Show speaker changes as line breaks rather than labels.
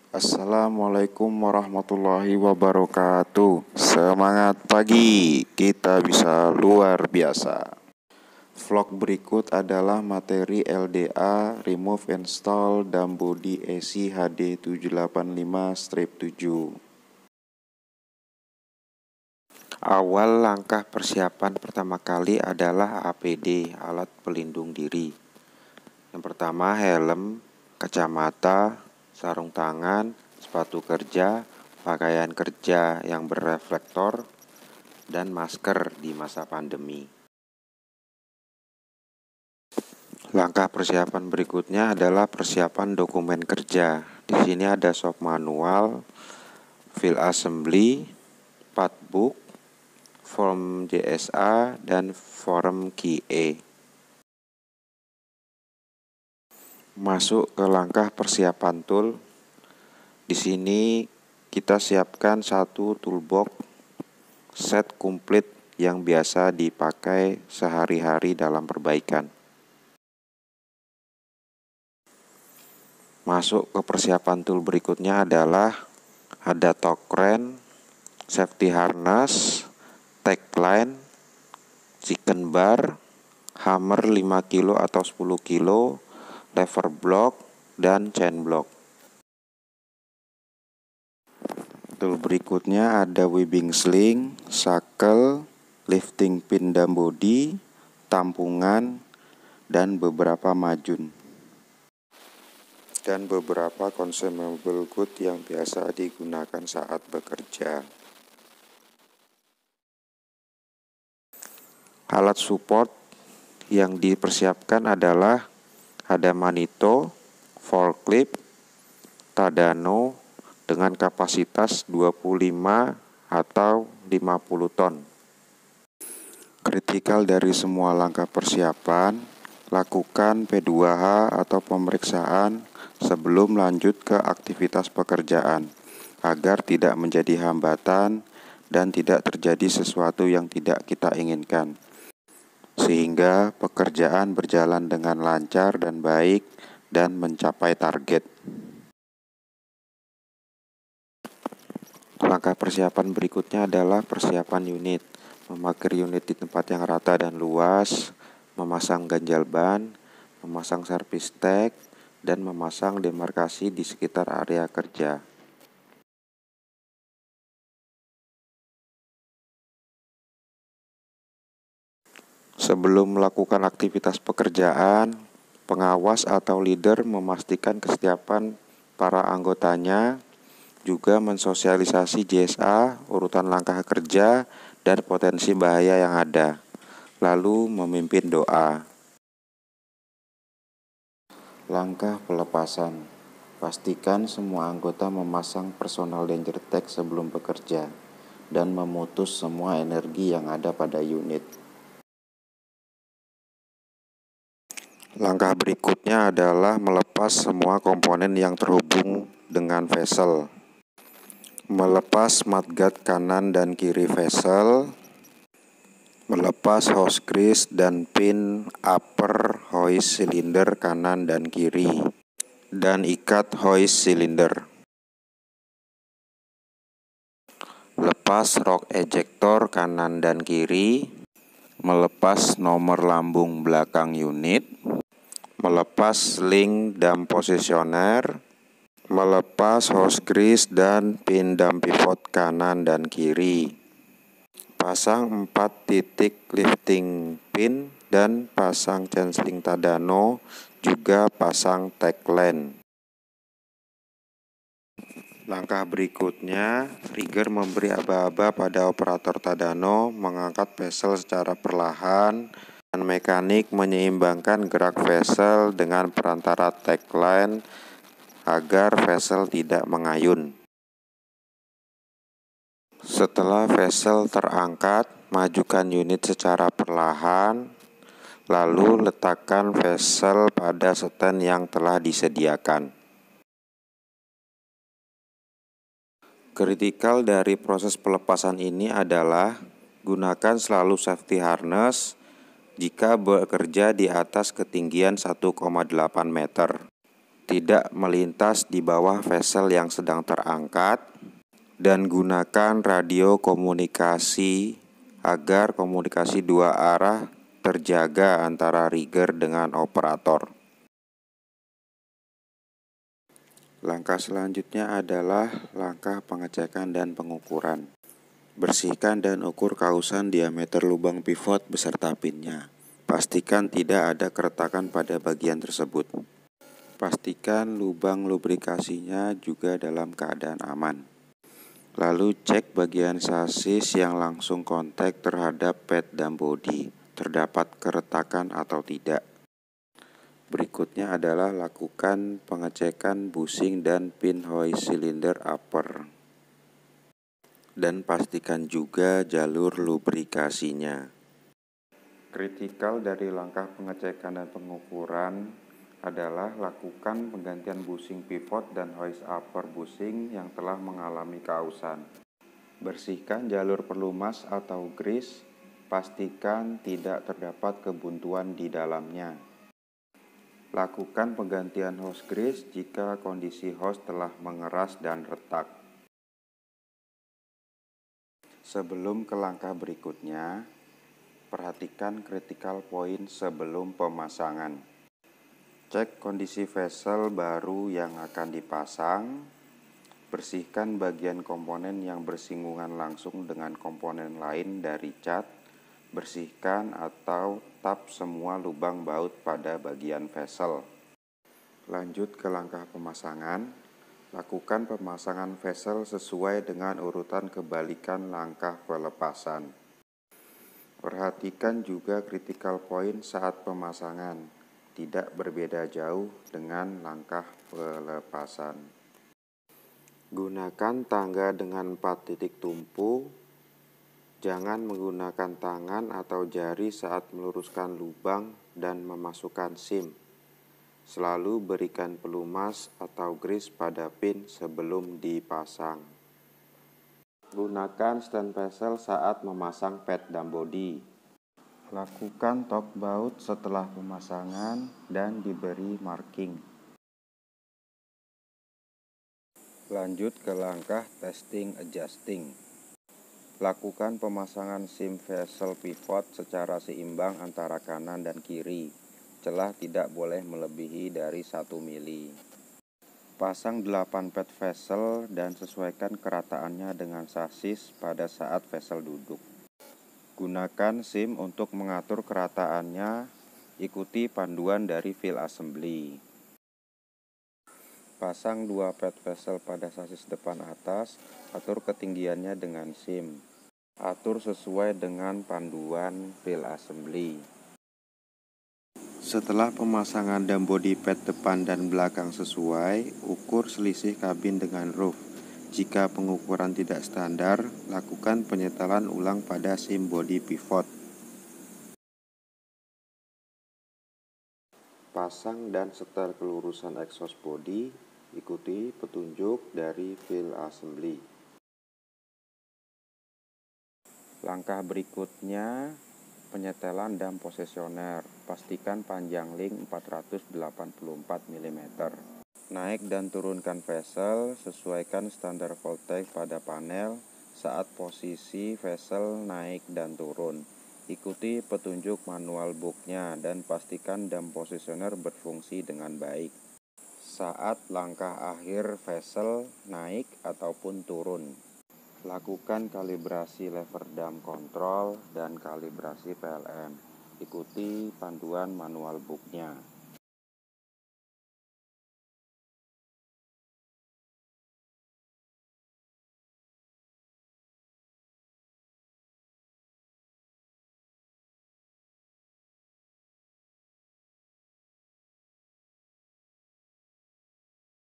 Assalamualaikum warahmatullahi wabarakatuh. Semangat pagi, kita bisa luar biasa. Vlog berikut adalah materi LDA Remove Install Dambody AC HD 785-7. Awal langkah persiapan pertama kali adalah APD, alat pelindung diri. Yang pertama helm, kacamata, sarung tangan, sepatu kerja, pakaian kerja yang berreflektor, dan masker di masa pandemi. Langkah persiapan berikutnya adalah persiapan dokumen kerja. Di sini ada shop manual, file assembly, partbook, form JSA, dan form QA. Masuk ke langkah persiapan tool. Di sini kita siapkan satu toolbox set komplit yang biasa dipakai sehari-hari dalam perbaikan. Masuk ke persiapan tool berikutnya adalah ada tokren, safety harness, tagline, chicken bar, hammer 5 kilo atau 10 kilo, lever block, dan chain block. Tool berikutnya ada webbing sling, shackle, lifting pin dambody, tampungan, dan beberapa majun. Dan beberapa consumable good yang biasa digunakan saat bekerja. Alat support yang dipersiapkan adalah ada manito, forklift, Tadano dengan kapasitas 25 atau 50 ton. Kritikal dari semua langkah persiapan, lakukan P2H atau pemeriksaan sebelum lanjut ke aktivitas pekerjaan, agar tidak menjadi hambatan dan tidak terjadi sesuatu yang tidak kita inginkan, sehingga pekerjaan berjalan dengan lancar dan baik dan mencapai target. Langkah persiapan berikutnya adalah persiapan unit. Memarkir unit di tempat yang rata dan luas, memasang ganjal ban, memasang servis tag, dan memasang demarkasi di sekitar area kerja. Sebelum melakukan aktivitas pekerjaan, pengawas atau leader memastikan kesiapan para anggotanya, juga mensosialisasi JSA, urutan langkah kerja, dan potensi bahaya yang ada, lalu memimpin doa. Langkah pelepasan. Pastikan semua anggota memasang personal danger tag sebelum bekerja, dan memutus semua energi yang ada pada unit. Langkah berikutnya adalah melepas semua komponen yang terhubung dengan vessel. Melepas mudguard kanan dan kiri vessel, melepas hose grease dan pin upper hoist silinder kanan dan kiri, dan ikat hoist silinder. Lepas rock ejector kanan dan kiri, melepas nomor lambung belakang unit, melepas link dam positioner, melepas hose grease dan pin dam pivot kanan dan kiri. Pasang 4 titik lifting pin dan pasang chain Tadano, juga pasang tagline. Langkah berikutnya, trigger memberi aba-aba pada operator Tadano mengangkat vessel secara perlahan, dan mekanik menyeimbangkan gerak vessel dengan perantara tagline agar vessel tidak mengayun. Setelah vessel terangkat, majukan unit secara perlahan, lalu letakkan vessel pada stand yang telah disediakan. Kritikal dari proses pelepasan ini adalah gunakan selalu safety harness jika bekerja di atas ketinggian 1,8 meter. Tidak melintas di bawah vessel yang sedang terangkat, dan gunakan radio komunikasi agar komunikasi dua arah terjaga antara rigger dengan operator. Langkah selanjutnya adalah langkah pengecekan dan pengukuran. Bersihkan dan ukur kausan diameter lubang pivot beserta pinnya. Pastikan tidak ada keretakan pada bagian tersebut. Pastikan lubang lubrikasinya juga dalam keadaan aman. Lalu cek bagian sasis yang langsung kontak terhadap pad dan bodi, terdapat keretakan atau tidak. Berikutnya adalah lakukan pengecekan bushing dan pinhoist silinder upper. Dan pastikan juga jalur lubrikasinya. Kritikal dari langkah pengecekan dan pengukuran adalah lakukan penggantian bushing pivot dan hoist upper bushing yang telah mengalami kausan. Bersihkan jalur pelumas atau grease, pastikan tidak terdapat kebuntuan di dalamnya. Lakukan penggantian hose grease jika kondisi hose telah mengeras dan retak. Sebelum ke langkah berikutnya, perhatikan critical point sebelum pemasangan. Cek kondisi vessel baru yang akan dipasang. Bersihkan bagian komponen yang bersinggungan langsung dengan komponen lain dari cat. Bersihkan atau tap semua lubang baut pada bagian vessel. Lanjut ke langkah pemasangan. Lakukan pemasangan vessel sesuai dengan urutan kebalikan langkah pelepasan. Perhatikan juga critical point saat pemasangan. Tidak berbeda jauh dengan langkah pelepasan. Gunakan tangga dengan 4 titik tumpu. Jangan menggunakan tangan atau jari saat meluruskan lubang dan memasukkan sim. Selalu berikan pelumas atau grease pada pin sebelum dipasang. Gunakan stand vessel saat memasang pad dan bodi. Lakukan top baut setelah pemasangan dan diberi marking. Lanjut ke langkah testing adjusting. Lakukan pemasangan sim vessel pivot secara seimbang antara kanan dan kiri. Celah tidak boleh melebihi dari 1 mili. Pasang 8 pad vessel dan sesuaikan kerataannya dengan sasis pada saat vessel duduk. Gunakan sim untuk mengatur kerataannya, ikuti panduan dari field assembly. Pasang 2 pad vessel pada sasis depan atas, atur ketinggiannya dengan sim. Atur sesuai dengan panduan field assembly. Setelah pemasangan dan bodi pad depan dan belakang sesuai, ukur selisih kabin dengan roof. Jika pengukuran tidak standar, lakukan penyetelan ulang pada sim body pivot. Pasang dan setel kelurusan exhaust body, ikuti petunjuk dari field assembly. Langkah berikutnya, penyetelan dan posesioner. Pastikan panjang link 484 mm. Naik dan turunkan vessel, sesuaikan standar voltage pada panel saat posisi vessel naik dan turun. Ikuti petunjuk manual booknya dan pastikan dam positioner berfungsi dengan baik. Saat langkah akhir vessel naik ataupun turun, lakukan kalibrasi lever dam kontrol dan kalibrasi PLM. Ikuti panduan manual booknya.